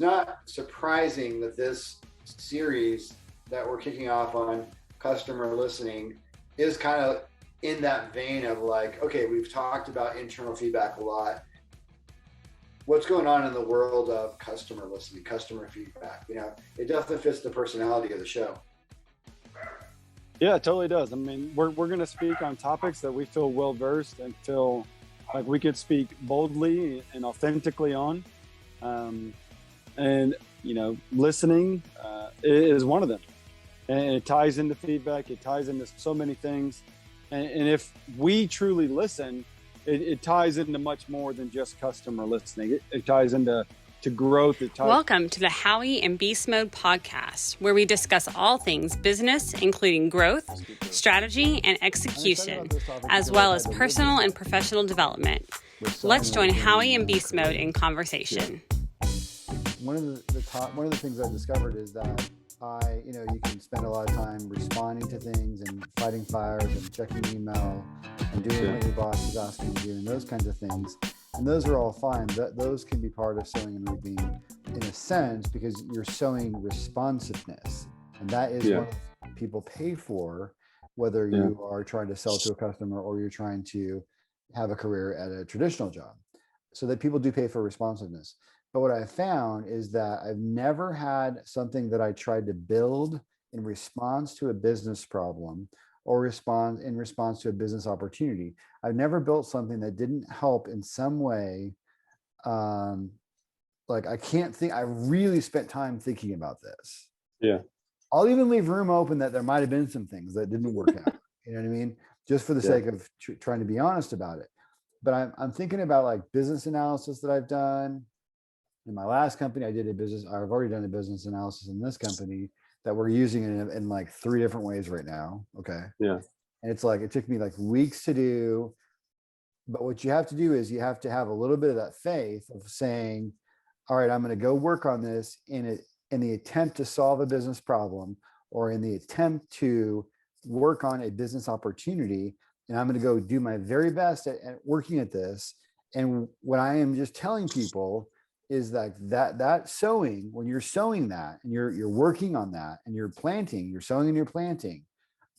not surprising that this series that we're kicking off on customer listening is kind of in that vein of like, okay, we've talked about internal feedback a lot. What's going on in the world of customer listening, customer feedback? It definitely fits the personality of the show. Yeah, it totally does. I mean, we're going to speak on topics that we feel well versed and feel like we could speak boldly and authentically on. And listening is one of them. And it ties into feedback. It ties into so many things. And if we truly listen, it ties into much more than just customer listening. It ties into growth. Welcome to the Howie and Beastmode podcast, where we discuss all things business, including growth, strategy, and execution, as well as personal and professional development. Let's join Howie and Beastmode in conversation. One of the things I discovered is that you can spend a lot of time responding to things and fighting fires and checking email and doing what your boss is asking you to do and those kinds of things. And those are all fine. Those can be part of sowing and reaping in a sense, because you're sowing responsiveness. And that is what people pay for, whether you are trying to sell to a customer or you're trying to have a career at a traditional job. So that people do pay for responsiveness. But what I found is that I've never had something that I tried to build in response to a business problem or in response to a business opportunity. I've never built something that didn't help in some way. I really spent time thinking about this. Yeah. I'll even leave room open that there might've been some things that didn't work out. You know what I mean? Just for the sake of trying to be honest about it. But I'm thinking about like business analysis that I've done. In my last company, I've already done a business analysis in this company that we're using in like 3 different ways right now. Okay. Yeah. And it's like, it took me like weeks to do, but what you have to do is you have to have a little bit of that faith of saying, all right, I'm going to go work on this in the attempt to solve a business problem or in the attempt to work on a business opportunity. And I'm going to go do my very best at working at this. And what I am just telling people is that sowing, when you're sowing that and you're working on that and you're sowing and you're planting,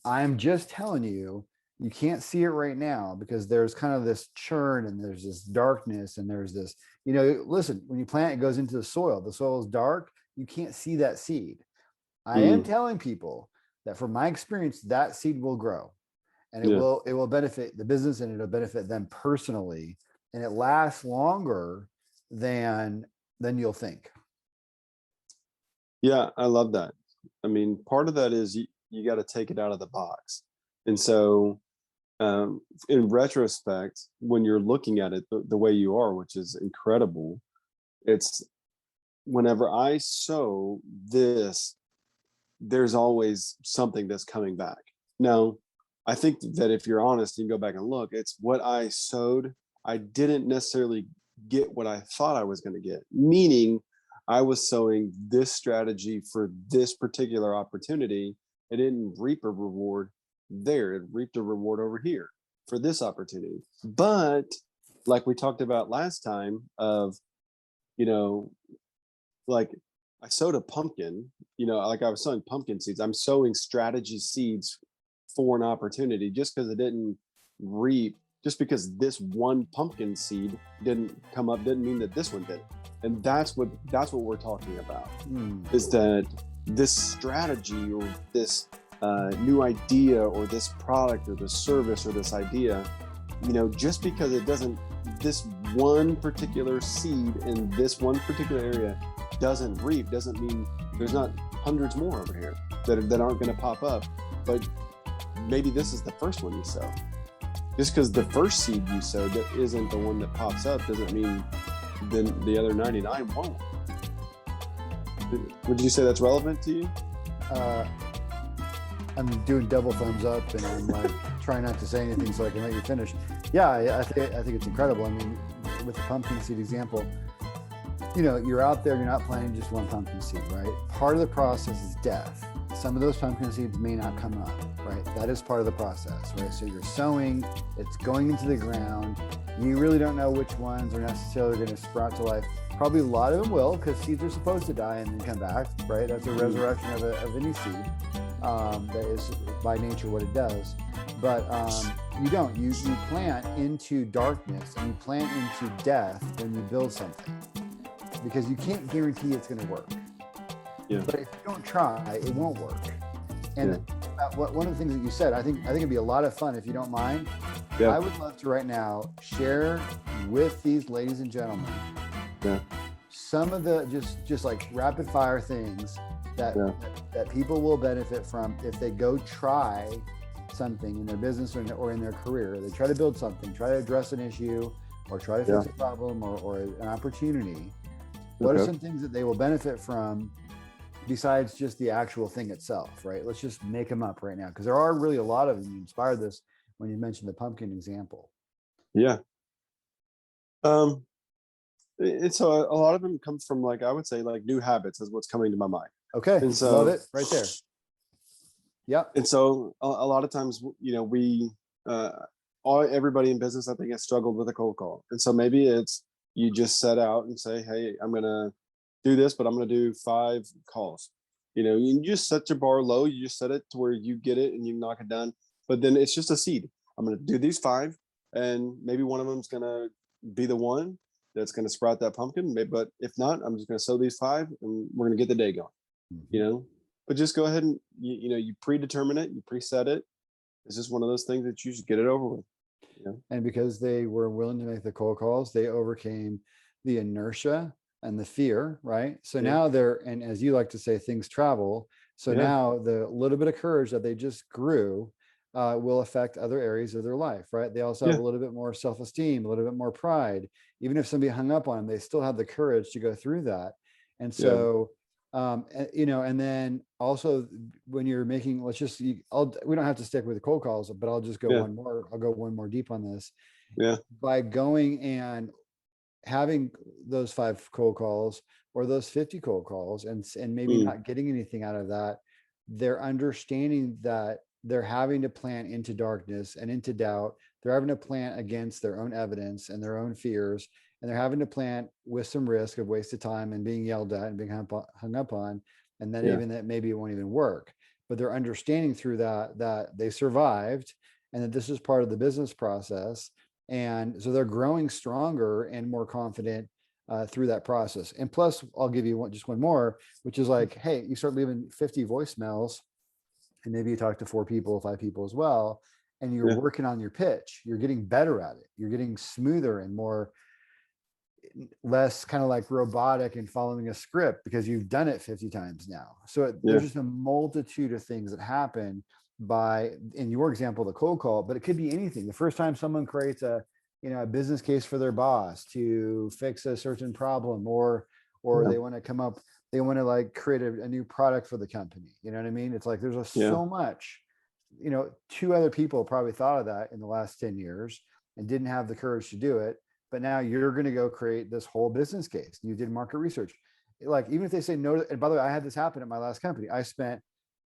I'm just telling you, you can't see it right now because there's kind of this churn and there's this darkness and there's this, listen, when you plant, it goes into the soil is dark. You can't see that seed. I am telling people that from my experience, that seed will grow and it will benefit the business and it'll benefit them personally. And it lasts longer than you'll think. Yeah, I love that. I mean, part of that is you got to take it out of the box. And so in retrospect, when you're looking at it the way you are, which is incredible, it's whenever I sow this, there's always something that's coming back. Now, I think that if you're honest and you go back and look, it's what I sowed. I didn't necessarily get what I thought I was going to get, meaning I was sowing this strategy for this particular opportunity. It didn't reap a reward there. It reaped a reward over here for this opportunity. But like we talked about last time of, like I sowed a pumpkin, like I was sowing pumpkin seeds. I'm sowing strategy seeds for an opportunity. Just because it didn't reap, just because this one pumpkin seed didn't come up didn't mean that this one did. And that's what we're talking about, is that this strategy or this new idea or this product or this service or this idea, just because it doesn't, this one particular seed in this one particular area doesn't reap, doesn't mean there's not hundreds more over here that aren't going to pop up. But maybe this is the first one you sow. Just because the first seed you sowed isn't the one that pops up doesn't mean then the other 99 won't. Would you say that's relevant to you? I'm doing double thumbs up and I'm like trying not to say anything so I can let you finish. Yeah, I think it's incredible. I mean, with the pumpkin seed example, you're out there, you're not planting just one pumpkin seed, right? Part of the process is death. Some of those pumpkin seeds may not come up, right? That is part of the process, right? So you're sowing, it's going into the ground. You really don't know which ones are necessarily going to sprout to life Probably a lot of them will, because seeds are supposed to die and then come back, right? That's a resurrection of any seed. That is by nature what it does. But you don't. You plant into darkness and you plant into death when you build something, because you can't guarantee it's going to work. Yeah. But if you don't try, it won't work. And one of the things that you said, I think it'd be a lot of fun, if you don't mind. Yeah. I would love to right now share with these ladies and gentlemen some of the just like rapid fire things that people will benefit from if they go try something in their business or in their career. They try to build something, try to address an issue, or try to fix a problem or an opportunity. What are some things that they will benefit from besides just the actual thing itself, right? Let's just make them up right now, because there are really a lot of them. You inspired this when you mentioned the pumpkin example. Yeah. It's a lot of them come from, like, I would say, like, new habits is what's coming to my mind. Okay. And so, love it right there. Yeah. And so a lot of times, you know, everybody in business, I think, has struggled with a cold call. And so maybe it's, you just set out and say, hey, I'm going to do this, but I'm going to do 5 calls. You know, you just set your bar low. You just set it to where you get it and you knock it down. But then it's just a seed. I'm going to do these 5, and maybe one of them is going to be the one that's going to sprout that pumpkin. But if not, I'm just going to sow these 5 and we're going to get the day going, you know. But just go ahead and, you predetermine it, you preset it. It's just one of those things that you just get it over with. You know? And because they were willing to make the cold calls, they overcame the inertia and the fear, right? So now and as you like to say, things travel. So now the little bit of courage that they just grew will affect other areas of their life, right? They also have a little bit more self-esteem, a little bit more pride. Even if somebody hung up on them, they still have the courage to go through that. And so, and then also when you're making, we don't have to stick with the cold calls, but I'll just go one more. I'll go one more deep on this. Yeah. By going and having those 5 cold calls or those 50 cold calls and maybe not getting anything out of that, they're understanding that they're having to plant into darkness and into doubt. They're having to plant against their own evidence and their own fears. And they're having to plant with some risk of wasted time and being yelled at and being hung up on. And then even that maybe it won't even work. But they're understanding through that they survived and that this is part of the business process. And so they're growing stronger and more confident through that process. And plus, I'll give you just one more, which is like, hey, you start leaving 50 voicemails and maybe you talk to 4 people, 5 people as well, and you're working on your pitch. You're getting better at it. You're getting smoother and less kind of like robotic and following a script because you've done it 50 times now. So there's just a multitude of things that happen in your example, the cold call, but it could be anything. The first time someone creates a business case for their boss to fix a certain problem, or they want to like create a new product for the company. You know what I mean? It's like, there's so much, 2 other people probably thought of that in the last 10 years and didn't have the courage to do it. But now you're going to go create this whole business case. You did market research. Like, even if they say no, and by the way, I had this happen at my last company. I spent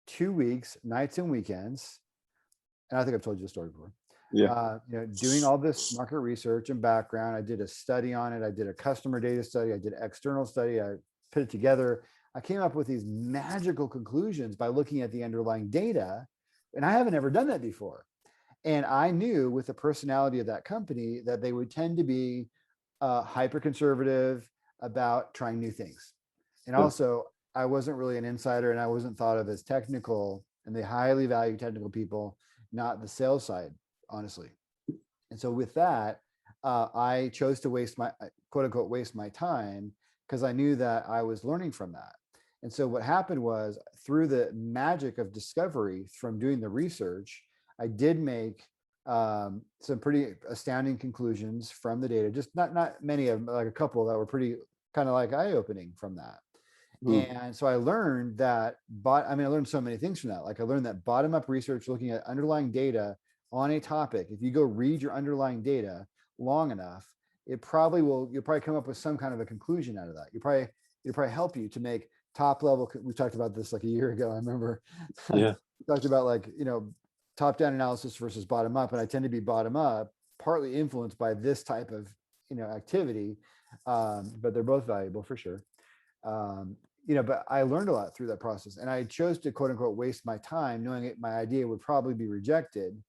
2 weeks, nights and weekends, and I think I've told you the story before. Doing all this market research and background. I did a study on it. I did a customer data study. I did an external study. I put it together. I came up with these magical conclusions by looking at the underlying data, and I haven't ever done that before. And I knew with the personality of that company that they would tend to be hyper conservative about trying new things. And also, I wasn't really an insider and I wasn't thought of as technical, and they highly value technical people, not the sales side, honestly. And so with that, I chose to waste my quote unquote waste my time because I knew that I was learning from that. And so what happened was, through the magic of discovery from doing the research, I did make some pretty astounding conclusions from the data, just not many of them, like a couple that were pretty kind of like eye-opening from that. And so I learned that, I learned so many things from that. Like, I learned that bottom-up research, looking at underlying data on a topic, if you go read your underlying data long enough, you'll probably come up with some kind of a conclusion out of that. It'll probably help you to make top level. We talked about this like a year ago. I remember. We talked about, like, top-down analysis versus bottom-up, and I tend to be bottom-up, partly influenced by this type of activity. But they're both valuable for sure. But I learned a lot through that process, and I chose to quote unquote waste my time knowing my idea would probably be rejected,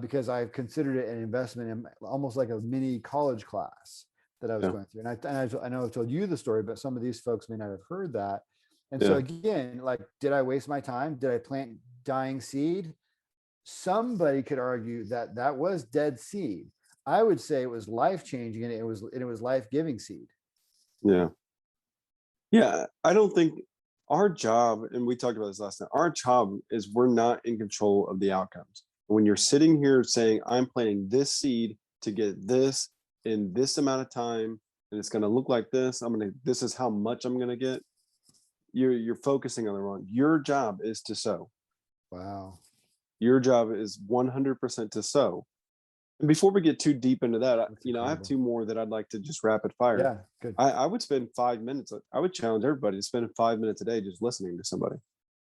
because I considered it an investment in almost like a mini college class that I was going through. And I know I've told you the story, but some of these folks may not have heard that. And so again, like, did I waste my time? Did I plant dying seed? Somebody could argue that that was dead seed. I would say it was life-changing, and it was life-giving seed. Yeah. Yeah. I don't think our job, and we talked about this last night, our job is we're not in control of the outcomes. When you're sitting here saying, I'm planting this seed to get this in this amount of time, and it's going to look like this, this is how much I'm going to get. You're focusing on the wrong. Your job is to sow. Wow. Your job is 100% to sow. And before we get too deep into that, I have two more that I'd like to just rapid fire. Yeah, good. I would spend 5 minutes. I would challenge everybody to spend 5 minutes a day just listening to somebody.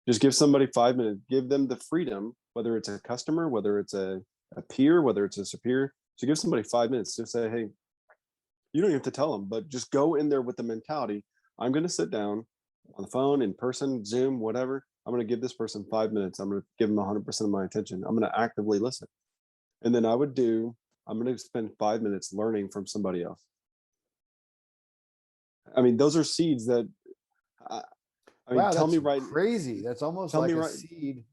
Just give somebody 5 minutes. Give them the freedom, whether it's a customer, whether it's a peer, whether it's a superior. So give somebody 5 minutes to say, hey, you don't even have to tell them, but just go in there with the mentality. I'm going to sit down on the phone, in person, Zoom, whatever. I'm going to give this person 5 minutes. I'm going to give them 100% of my attention. I'm going to actively listen. And then I'm going to spend 5 minutes learning from somebody else. I mean, those are seeds that, wow, tell me right. Crazy. That's almost like a seed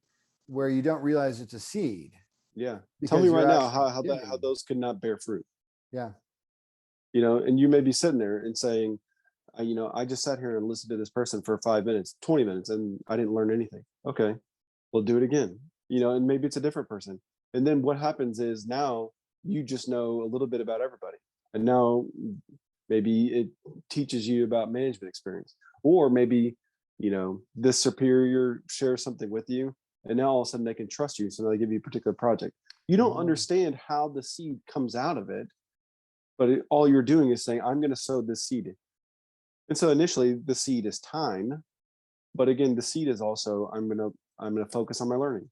where you don't realize it's a seed. Yeah. Tell me right now how those could not bear fruit. Yeah. And you may be sitting there and saying, I just sat here and listened to this person for 5 minutes, 20 minutes, and I didn't learn anything. Okay, we'll do it again. And maybe it's a different person. And then what happens is now you just know a little bit about everybody. And now maybe it teaches you about management experience, or maybe, this superior shares something with you, and now all of a sudden they can trust you. So now they give you a particular project. You don't understand how the seed comes out of it, but all you're doing is saying, I'm going to sow this seed. And so initially the seed is time, but again, the seed is also, I'm going to focus on my learning.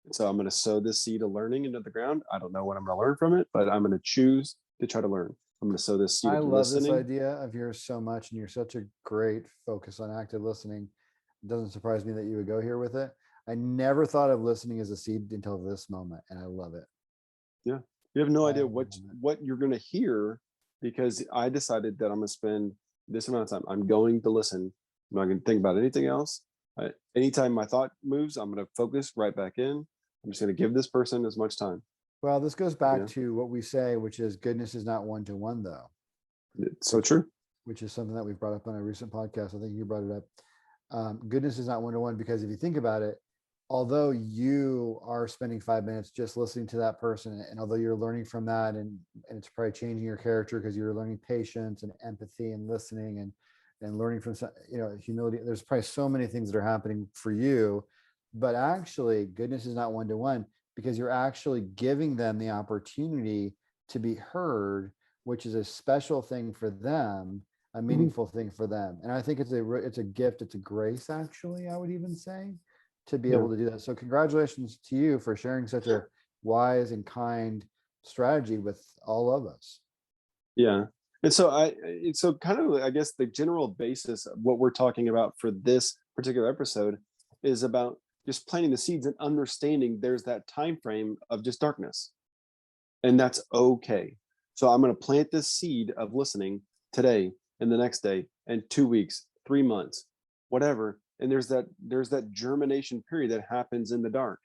And so I'm going to sow this seed of learning into the ground. I don't know what I'm going to learn from it, but I'm going to choose to try to learn. I'm going to sow this seed of listening. I love this idea of yours so much, and you're such a great focus on active listening. It doesn't surprise me that you would go here with it. I never thought of listening as a seed until this moment, and I love it. Yeah. You have no idea what you're going to hear, because I decided that I'm going to spend this amount of time. I'm going to listen. I'm not going to think about anything else. Anytime my thought moves, I'm going to focus right back in. I'm just going to give this person as much time. Well, this goes back to what we say, which is goodness is not one-to-one, though. It's so true. Which is something that we've brought up on a recent podcast. I think you brought it up. Goodness is not one-to-one, because if you think about it, although you are spending 5 minutes just listening to that person, and although you're learning from that, and it's probably changing your character because you're learning patience and empathy and listening and learning from humility. There's probably so many things that are happening for you, but actually goodness is not one-to-one, because you're actually giving them the opportunity to be heard, which is a special thing for them, a meaningful thing for them. And I think it's a gift, it's a grace, actually, I would even say, to be able to do that. So congratulations to you for sharing such a wise and kind strategy with all of us. Yeah. And so kind of, I guess the general basis of what we're talking about for this particular episode is about just planting the seeds and understanding there's that time frame of just darkness, and that's okay. So I'm going to plant this seed of listening today and the next day and 2 weeks, 3 months, whatever. And there's that germination period that happens in the dark.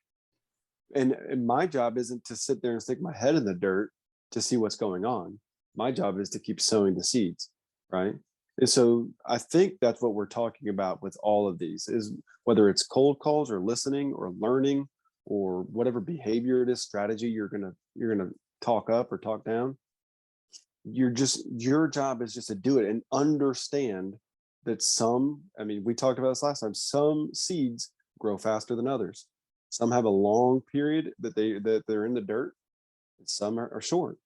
And my job isn't to sit there and stick my head in the dirt to see what's going on. My job is to keep sowing the seeds, right? And so I think that's what we're talking about with all of these, is whether it's cold calls or listening or learning or whatever behavior it is, strategy you're gonna talk up or talk down. Your job is just to do it and understand that we talked about this last time, some seeds grow faster than others. Some have a long period that they're in the dirt, and some are short.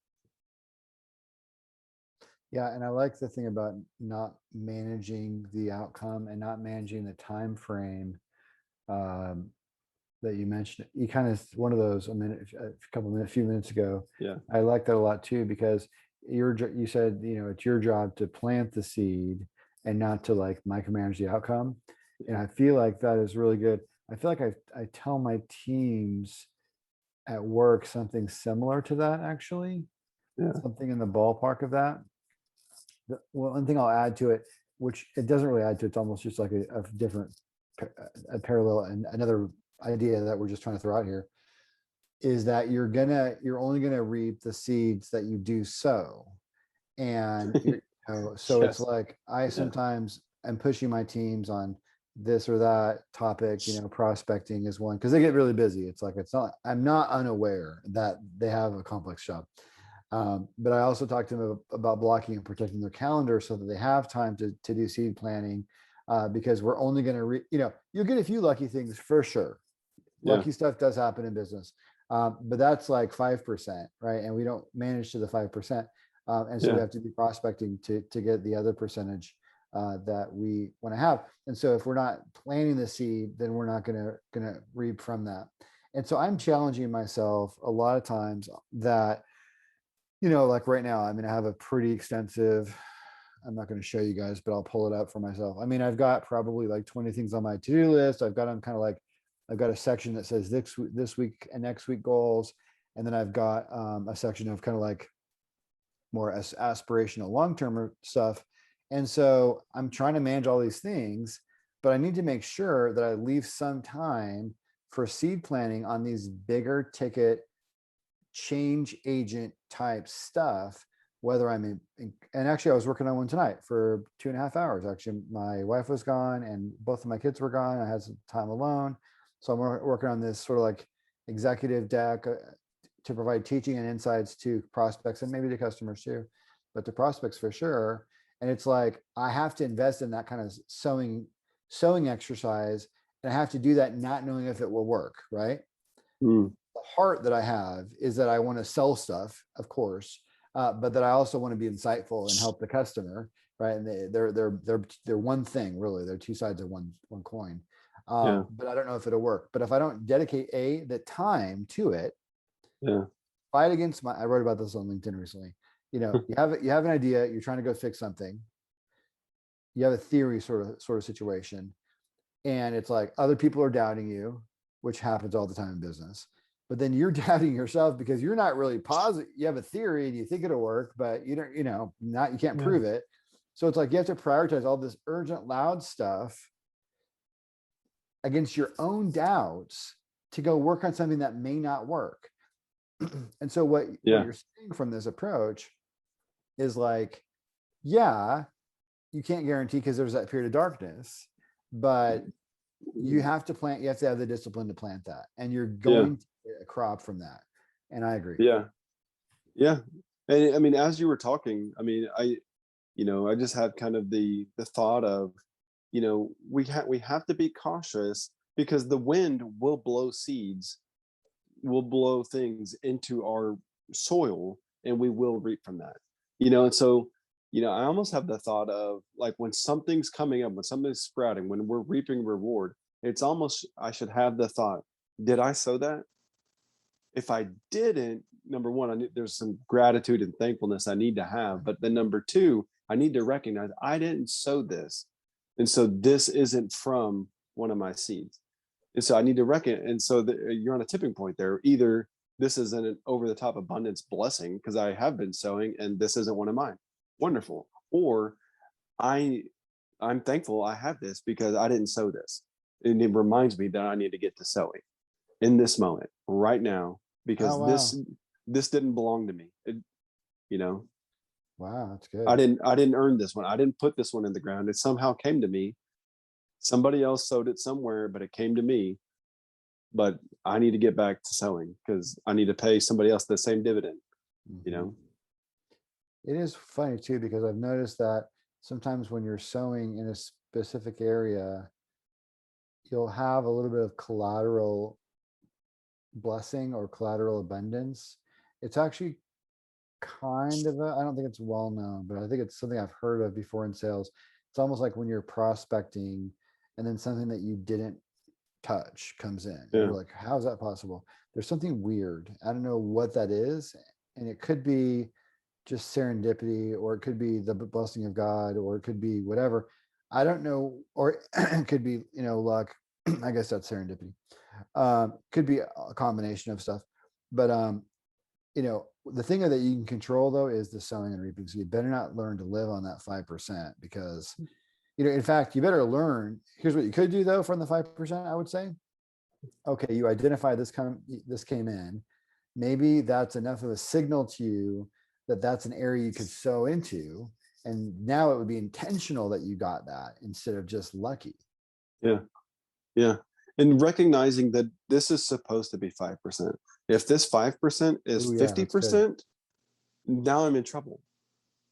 Yeah, and I like the thing about not managing the outcome and not managing the time frame that you mentioned. You kind of one of those a few minutes ago. Yeah, I like that a lot too, because you said, it's your job to plant the seed and not to like micromanage the outcome. And I feel like that is really good. I feel like I tell my teams at work something similar to that, actually. Yeah. Something in the ballpark of that. Well, one thing I'll add to it, which it doesn't really add to, it's almost just like a different, a parallel, and another idea that we're just trying to throw out here, is that you're only gonna reap the seeds that you do sow. And so it's Yes. like I sometimes am pushing my teams on this or that topic, prospecting is one, because they get really busy. It's like, I'm not unaware that they have a complex job. But I also talk to them about blocking and protecting their calendar so that they have time to do seed planning, because we're only going to, you'll get a few lucky things for sure. Lucky stuff does happen in business. But that's like 5%, right? And we don't manage to the 5%. And so we have to be prospecting to get the other percentage that we want to have. And so if we're not planting the seed, then we're not gonna reap from that. And so I'm challenging myself a lot of times that, like right now, I have a pretty extensive, I'm not going to show you guys, but I'll pull it up for myself. I've got probably like 20 things on my to-do list. I've got them kind of like, I've got a section that says this week and next week goals. And then I've got a section of kind of like more aspirational long-term stuff. And so I'm trying to manage all these things, but I need to make sure that I leave some time for seed planning on these bigger ticket change agent type stuff, whether I'm in, and actually I was working on one tonight for 2.5 hours. Actually, my wife was gone and both of my kids were gone. I had some time alone. So I'm working on this sort of like executive deck to provide teaching and insights to prospects and maybe to customers too, but to prospects for sure. And it's like, I have to invest in that kind of sowing exercise. And I have to do that not knowing if it will work, right? The heart that I have is that I want to sell stuff, of course, but that I also want to be insightful and help the customer, right? And they're one thing, really. They're two sides of one coin. But I don't know if it'll work. But if I don't dedicate the time to it, fight against I wrote about this on LinkedIn recently. You have an idea, you're trying to go fix something. You have a theory sort of situation, and it's like other people are doubting you, which happens all the time in business. But then you're doubting yourself because you're not really positive. You have a theory and you think it'll work, but you don't, you can't prove it. So it's like you have to prioritize all this urgent, loud stuff against your own doubts to go work on something that may not work. And so what you're seeing from this approach is like, you can't guarantee because there's that period of darkness, but you have to have the discipline to plant that, and you're going to get a crop from that. And I agree. Yeah. And as you were talking, I just had kind of the thought of, we have to be cautious because the wind will blow seeds, will blow things into our soil, and we will reap from that. And so, I almost have the thought of like when something's coming up, when something's sprouting, when we're reaping reward, it's almost, I should have the thought, did I sow that? If I didn't, number one, there's some gratitude and thankfulness I need to have. But then number two, I need to recognize I didn't sow this. And so this isn't from one of my seeds. And so I need to reckon. And so you're on a tipping point there. Either this is an over the top abundance blessing because I have been sowing and this isn't one of mine. Wonderful. Or I'm thankful I have this because I didn't sow this. And it reminds me that I need to get to sowing in this moment right now, because this didn't belong to me. Wow, that's good. I didn't earn this one. I didn't put this one in the ground. It somehow came to me. Somebody else sowed it somewhere, but it came to me. But I need to get back to sowing because I need to pay somebody else the same dividend. It is funny too, because I've noticed that sometimes when you're sowing in a specific area, you'll have a little bit of collateral blessing or collateral abundance. It's actually kind of I don't think it's well known, but I think it's something I've heard of before in sales. It's almost like when you're prospecting and then something that you didn't touch comes in. You're like, how is that possible? There's something weird. I don't know what that is. And it could be just serendipity, or it could be the blessing of God, or it could be whatever. I don't know, or it could be, luck. I guess that's serendipity. Could be a combination of stuff, but the thing that you can control though is the sowing and reaping. So you better not learn to live on that 5%, because in fact, you better learn. Here's what you could do though from the 5%. I would say, okay, you identify this came in. Maybe that's enough of a signal to you that that's an area you could sow into, and now it would be intentional that you got that instead of just lucky. Yeah. And recognizing that this is supposed to be 5%. If this 5% is 50%, now I'm in trouble.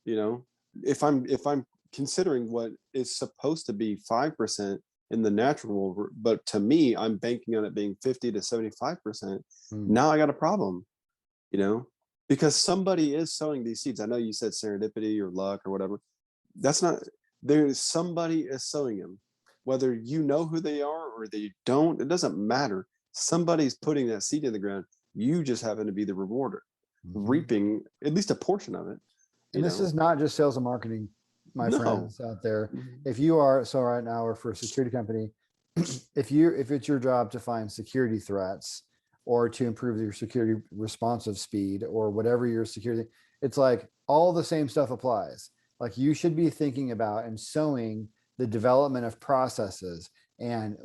If I'm considering what is supposed to be 5% in the natural world, but to me, I'm banking on it being 50 to 75%. Now I got a problem, because somebody is sowing these seeds. I know you said serendipity or luck or whatever. That's not, somebody is sowing them. Whether you know who they are or they don't, it doesn't matter. Somebody's putting that seed in the ground. You just happen to be the rewarder, reaping at least a portion of it. And this is not just sales and marketing, my friends out there. If you are, so right now we're for a security company, if it's your job to find security threats or to improve your security responsive speed or whatever your security, it's like all the same stuff applies. Like you should be thinking about and sowing the development of processes and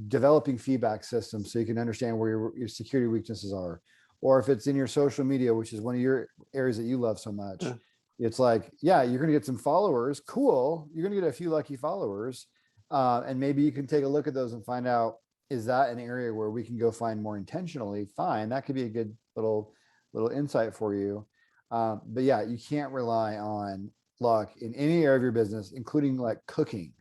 developing feedback systems so you can understand where your security weaknesses are. Or if it's in your social media, which is one of your areas that you love so much, it's like, yeah, you're going to get some followers. Cool. You're going to get a few lucky followers. And maybe you can take a look at those and find out, is that an area where we can go find more intentionally? Fine. That could be a good little insight for you. But yeah, you can't rely on luck in any area of your business, including like cooking,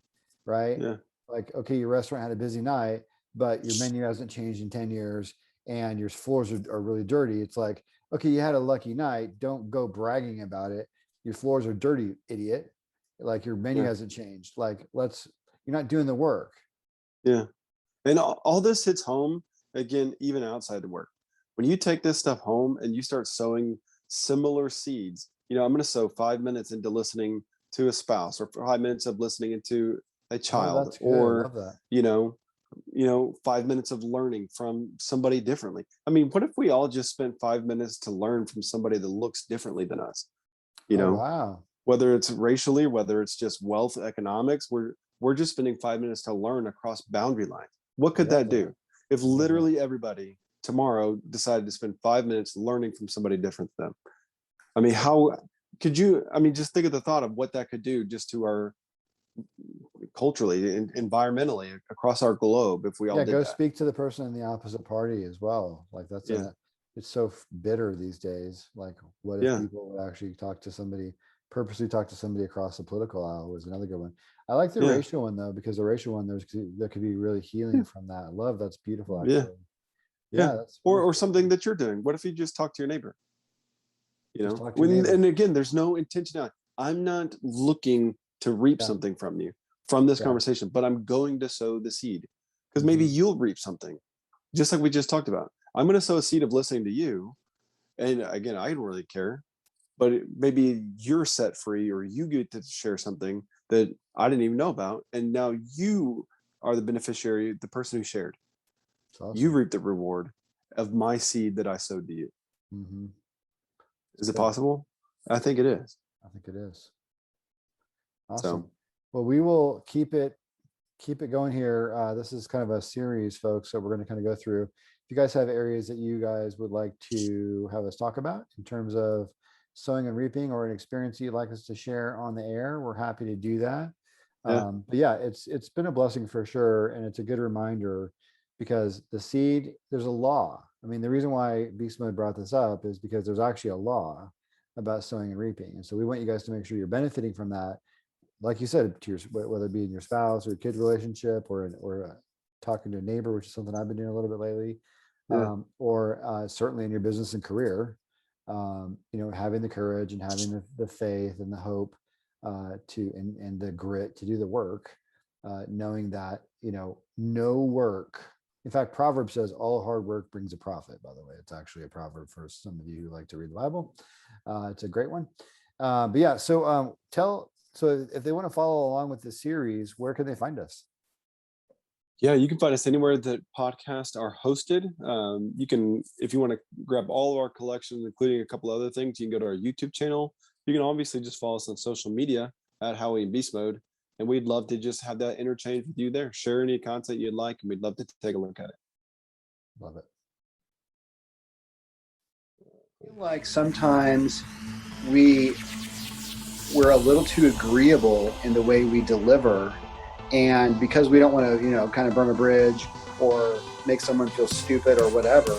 right? Yeah. Like, okay, your restaurant had a busy night, but your menu hasn't changed in 10 years and your floors are really dirty. It's like, okay, you had a lucky night. Don't go bragging about it. Your floors are dirty, idiot. Like your menu hasn't changed. Like, you're not doing the work. Yeah. And all this hits home again, even outside the work. When you take this stuff home and you start sowing similar seeds, I'm going to sow 5 minutes into listening to a spouse, or 5 minutes of listening into a child, or, 5 minutes of learning from somebody differently. I mean, what if we all just spent 5 minutes to learn from somebody that looks differently than us? Wow. Whether it's racially, whether it's just wealth, economics, we're just spending 5 minutes to learn across boundary lines. What could that do? If literally everybody tomorrow decided to spend 5 minutes learning from somebody different than them. I mean, how could you, just think of the thought of what that could do just to our culturally and environmentally across our globe if we all did go that. Speak to the person in the opposite party as well. Like that's it's so bitter these days. Like what if people would actually purposely talk to somebody across the political aisle was another good one. I like the racial one though, because the racial one, there could be really healing from that. I love that's beautiful actually. That's or something that you're doing. What if you just talk to your neighbor? And again, there's no intentionality. I'm not looking to reap something from you from this conversation, but I'm going to sow the seed because maybe you'll reap something, just like we just talked about. I'm going to sow a seed of listening to you, and again, I don't really care, but maybe you're set free, or you get to share something that I didn't even know about, and now you are the beneficiary, the person who shared. Awesome. You reap the reward of my seed that I sowed to you. Mm-hmm. Is it possible? I think it is. I think it is. Awesome. Well, we will keep it going here. This is kind of a series, folks. So we're going to kind of go through. If you guys have areas that you guys would like to have us talk about in terms of sowing and reaping, or an experience you'd like us to share on the air, we're happy to do that. But it's been a blessing for sure. And it's a good reminder, because the seed, there's a law. I mean, the reason why Beastmode brought this up is because there's actually a law about sowing and reaping. And so we want you guys to make sure you're benefiting from that. Like you said, to whether it be in your spouse or kid relationship, or talking to a neighbor, which is something I've been doing a little bit lately, or certainly in your business and career, having the courage and having the faith and the hope and the grit to do the work, knowing that, no work In fact, Proverbs says all hard work brings a profit, by the way. It's actually a proverb for some of you who like to read the Bible. It's a great one. But yeah, so if they want to follow along with the series, where can they find us? Yeah, you can find us anywhere that podcasts are hosted. You can, if you want to grab all of our collections, including a couple other things, you can go to our YouTube channel. You can obviously just follow us on social media at Howie and Beastmode. And we'd love to just have that interchange with you there. Share any content you'd like, and we'd love to take a look at it. Love it. I feel like sometimes we're a little too agreeable in the way we deliver. And because we don't want to, kind of burn a bridge or make someone feel stupid or whatever,